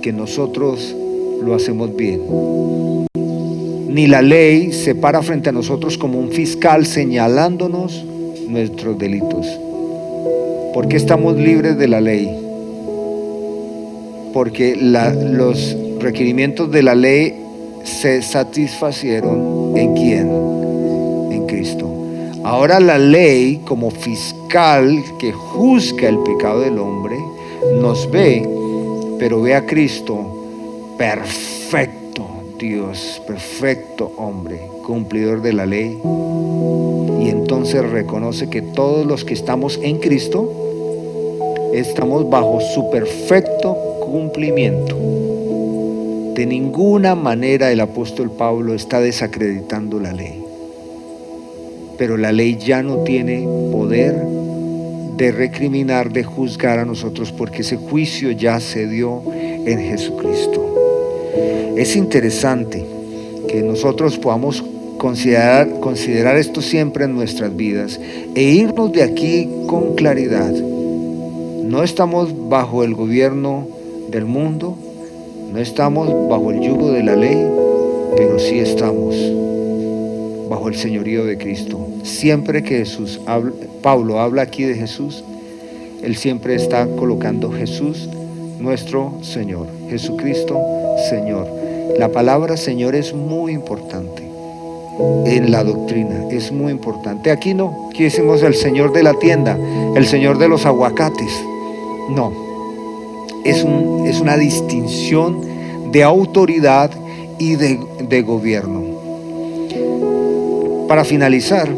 que nosotros lo hacemos bien, ni la ley se para frente a nosotros como un fiscal señalándonos nuestros delitos. ¿Por qué estamos libres de la ley? Porque los requerimientos de la ley se satisfacieron ¿en quién? En Cristo. Ahora la ley, como fiscal que juzga el pecado del hombre, nos ve, pero ve a Cristo perfecto Dios, perfecto hombre, cumplidor de la ley, y entonces reconoce que todos los que estamos en Cristo estamos bajo su perfecto cumplimiento. De ninguna manera el apóstol Pablo está desacreditando la ley, pero la ley ya no tiene poder de recriminar, de juzgar a nosotros, porque ese juicio ya se dio en Jesucristo. Es interesante que nosotros podamos considerar esto siempre en nuestras vidas e irnos de aquí con claridad. No estamos bajo el gobierno del mundo, no estamos bajo el yugo de la ley, pero sí estamos bajo el señorío de Cristo. Siempre que Pablo habla aquí de Jesús, él siempre está colocando Jesús, nuestro Señor, Jesucristo, Señor. La palabra Señor es muy importante en la doctrina, es muy importante. Aquí no, aquí decimos el Señor de la tienda, el Señor de los aguacates. No, es una distinción de autoridad y de gobierno. Para finalizar,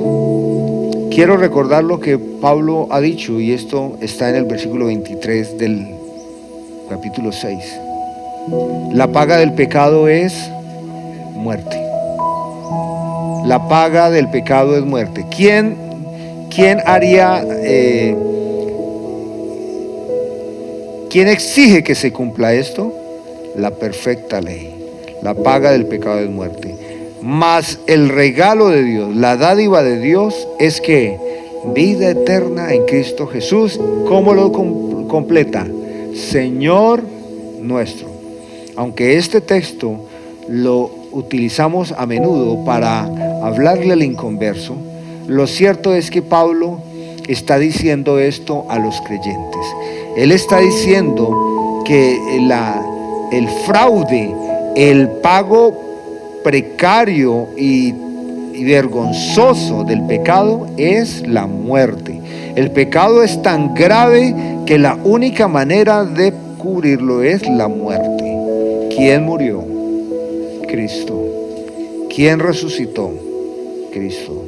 quiero recordar lo que Pablo ha dicho, y esto está en el versículo 23 del capítulo 6. La paga del pecado es muerte. La paga del pecado es muerte. ¿Quién haría, quién exige que se cumpla esto? La perfecta ley. La paga del pecado es muerte. Mas el regalo de Dios, la dádiva de Dios es que vida eterna en Cristo Jesús. ¿Cómo lo completa? Señor nuestro. Aunque este texto lo utilizamos a menudo para hablarle al inconverso, lo cierto es que Pablo está diciendo esto a los creyentes. Él está diciendo que el fraude, el pago precario y vergonzoso del pecado es la muerte. El pecado es tan grave que la única manera de cubrirlo es la muerte. ¿Quién murió? Cristo. ¿Quién resucitó? Cristo.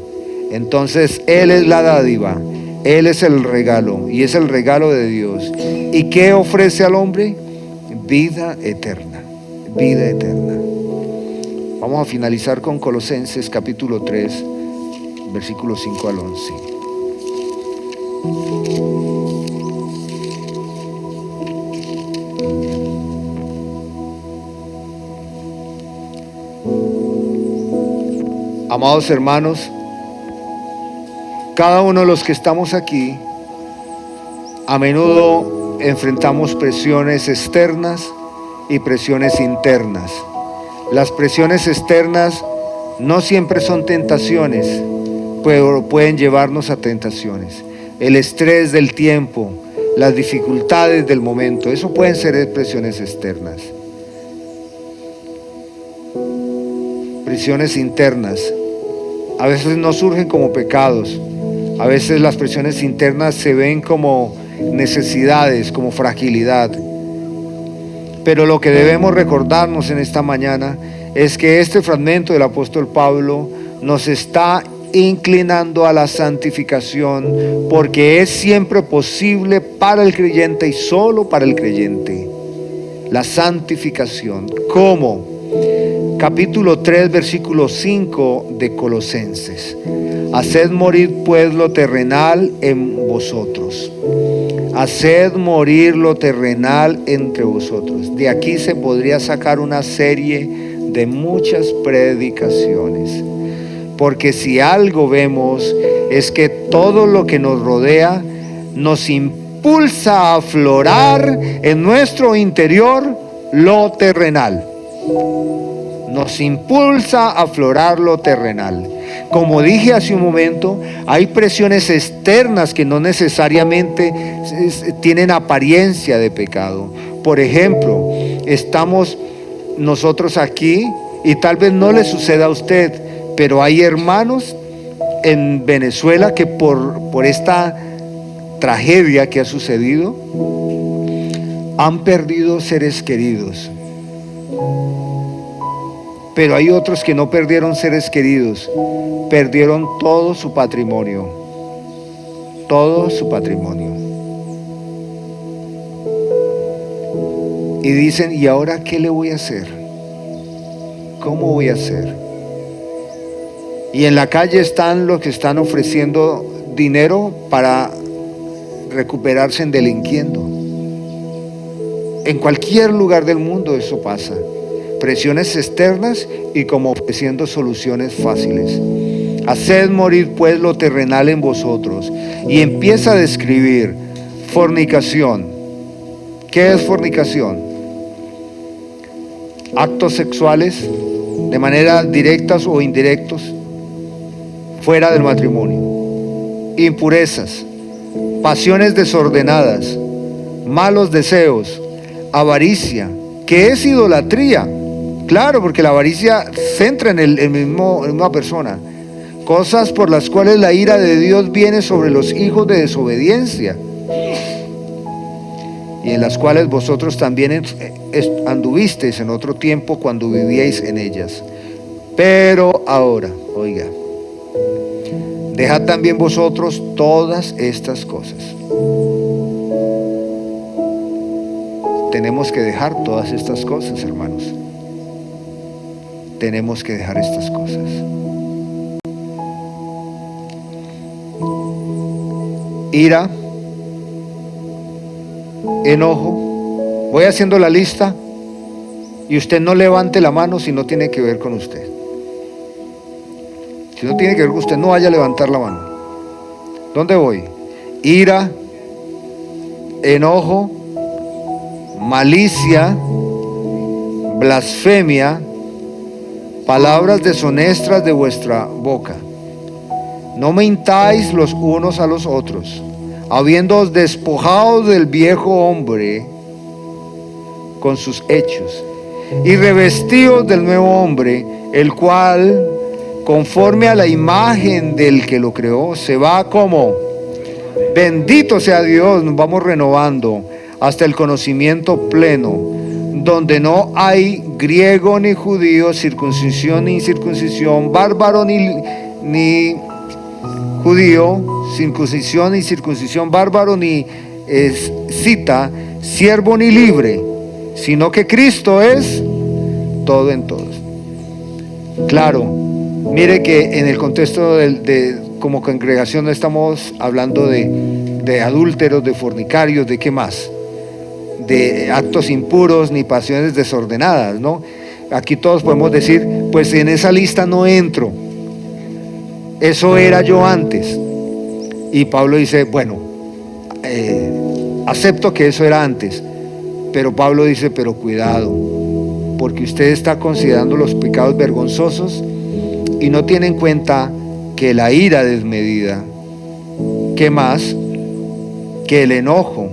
Entonces Él es la dádiva, Él es el regalo, y es el regalo de Dios. ¿Y qué ofrece al hombre? Vida eterna. Vida eterna. Vamos a finalizar con Colosenses capítulo 3, versículos 5 al 11. Amados hermanos, cada uno de los que estamos aquí, a menudo enfrentamos presiones externas y presiones internas. Las presiones externas no siempre son tentaciones, pero pueden llevarnos a tentaciones. El estrés del tiempo, las dificultades del momento, eso pueden ser presiones externas. Presiones internas, a veces no surgen como pecados, a veces las presiones internas se ven como necesidades, como fragilidad. Pero lo que debemos recordarnos en esta mañana es que este fragmento del apóstol Pablo nos está inclinando a la santificación, porque es siempre posible para el creyente y solo para el creyente. La santificación. ¿Cómo? Capítulo 3, versículo 5 de Colosenses. Haced morir pues lo terrenal en vosotros. Haced morir lo terrenal entre vosotros. De aquí se podría sacar una serie de muchas predicaciones. Porque si algo vemos es que todo lo que nos rodea nos impulsa a aflorar en nuestro interior lo terrenal. Nos impulsa a aflorar lo terrenal. Como dije hace un momento, hay presiones externas que no necesariamente tienen apariencia de pecado. Por ejemplo, estamos nosotros aquí y tal vez no le suceda a usted, pero hay hermanos en Venezuela que por esta tragedia que ha sucedido han perdido seres queridos. Pero hay otros que no perdieron seres queridos, perdieron todo su patrimonio. Todo su patrimonio. Y dicen, ¿y ahora qué le voy a hacer? ¿Cómo voy a hacer? Y en la calle están los que están ofreciendo dinero para recuperarse delinquiendo. En cualquier lugar del mundo eso pasa. Presiones externas y como ofreciendo soluciones fáciles. Haced morir pues lo terrenal en vosotros. Y empieza a describir fornicación. ¿Qué es fornicación? Actos sexuales de manera directas o indirectos fuera del matrimonio. Impurezas, pasiones desordenadas, malos deseos, avaricia. ¿Qué es idolatría? Claro, porque la avaricia centra en la misma persona. Cosas por las cuales la ira de Dios viene sobre los hijos de desobediencia, y en las cuales vosotros también anduvisteis en otro tiempo cuando vivíais en ellas. Pero ahora, oiga, dejad también vosotros todas estas cosas. Tenemos que dejar todas estas cosas, hermanos. Tenemos que dejar estas cosas. Ira, enojo. Voy haciendo la lista y usted no levante la mano si no tiene que ver con usted. Si no tiene que ver con usted, no vaya a levantar la mano. ¿Dónde voy? Ira, enojo, malicia, blasfemia, palabras deshonestas de vuestra boca. No mintáis los unos a los otros, habiéndoos despojado del viejo hombre con sus hechos, y revestidos del nuevo hombre, el cual, conforme a la imagen del que lo creó, se va como, bendito sea Dios, nos vamos renovando hasta el conocimiento pleno, donde no hay griego ni judío, circuncisión ni incircuncisión, bárbaro ni judío, circuncisión ni circuncisión, bárbaro ni cita, siervo ni libre, sino que Cristo es todo en todos. Claro, mire que en el contexto de como congregación no estamos hablando de adúlteros, de fornicarios, de qué más, de actos impuros ni pasiones desordenadas, ¿no? Aquí todos podemos decir, pues en esa lista no entro. Eso era yo antes. Y Pablo dice, bueno, acepto que eso era antes. Pero Pablo dice, pero cuidado, porque usted está considerando los pecados vergonzosos y no tiene en cuenta que la ira desmedida, ¿qué más? Que el enojo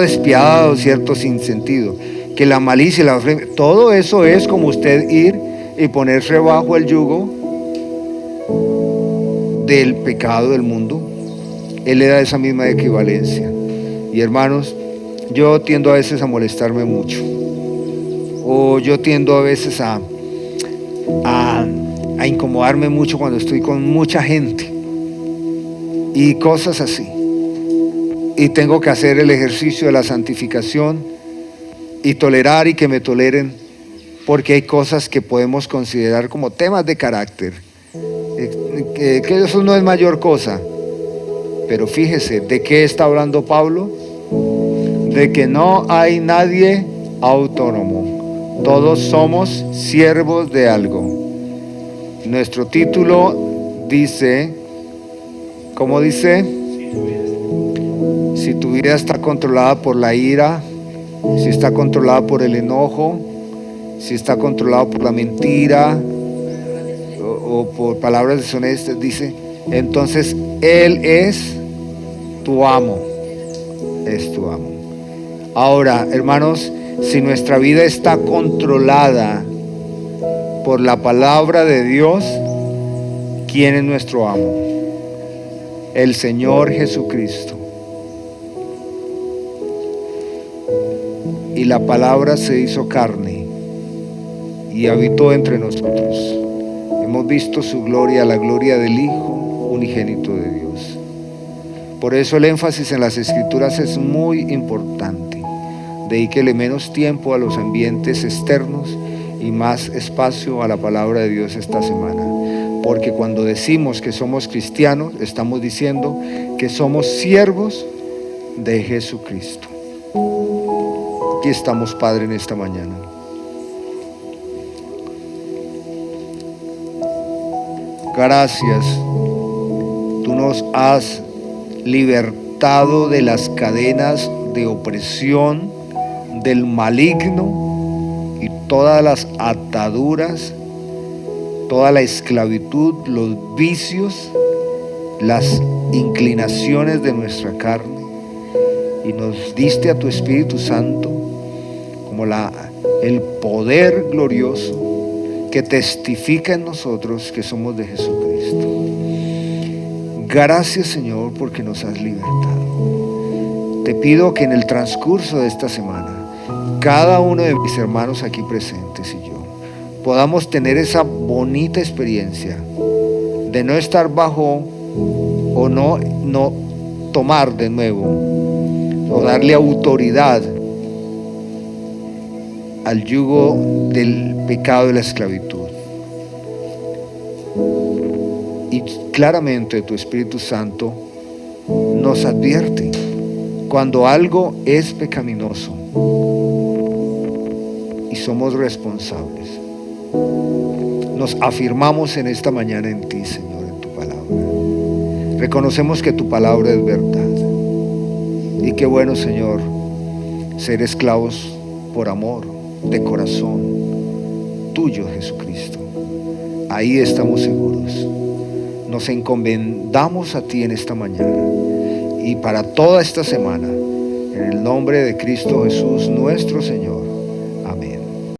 despiadado, cierto, sin sentido, que la malicia, la blasfemia, todo eso es como usted ir y ponerse bajo el yugo del pecado del mundo. Él le da esa misma equivalencia. Y hermanos, yo tiendo a veces a molestarme mucho, o yo tiendo a veces a incomodarme mucho cuando estoy con mucha gente y cosas así, y tengo que hacer el ejercicio de la santificación y tolerar y que me toleren, porque hay cosas que podemos considerar como temas de carácter, que eso no es mayor cosa. Pero fíjese, ¿de qué está hablando Pablo? De que no hay nadie autónomo, todos somos siervos de algo. Nuestro título dice, ¿cómo dice? Si tu vida está controlada por la ira, si está controlada por el enojo, si está controlado por la mentira o por palabras deshonestas, dice, entonces Él es tu amo, es tu amo. Ahora, hermanos, si nuestra vida está controlada por la palabra de Dios, ¿quién es nuestro amo? El Señor Jesucristo. Y la palabra se hizo carne y habitó entre nosotros. Hemos visto su gloria, la gloria del Hijo unigénito de Dios. Por eso el énfasis en las Escrituras es muy importante. Dedíquele menos tiempo a los ambientes externos y más espacio a la palabra de Dios esta semana. Porque cuando decimos que somos cristianos, estamos diciendo que somos siervos de Jesucristo. Aquí estamos, Padre, en esta mañana. Gracias. Tú nos has libertado de las cadenas de opresión del maligno y todas las ataduras, toda la esclavitud, los vicios, las inclinaciones de nuestra carne, y nos diste a tu Espíritu Santo como el poder glorioso que testifica en nosotros que somos de Jesucristo. Gracias, Señor, porque nos has libertado. Te pido que en el transcurso de esta semana, cada uno de mis hermanos aquí presentes y yo podamos tener esa bonita experiencia de no estar bajo o no tomar de nuevo o darle autoridad al yugo del pecado y la esclavitud. Y claramente tu Espíritu Santo nos advierte cuando algo es pecaminoso y somos responsables. Nos afirmamos en esta mañana en ti, Señor, en tu palabra. Reconocemos que tu palabra es verdad. Y qué bueno, Señor, ser esclavos por amor, de corazón, tuyo, Jesucristo. Ahí estamos seguros. Nos encomendamos a ti en esta mañana y para toda esta semana, en el nombre de Cristo Jesús, nuestro Señor.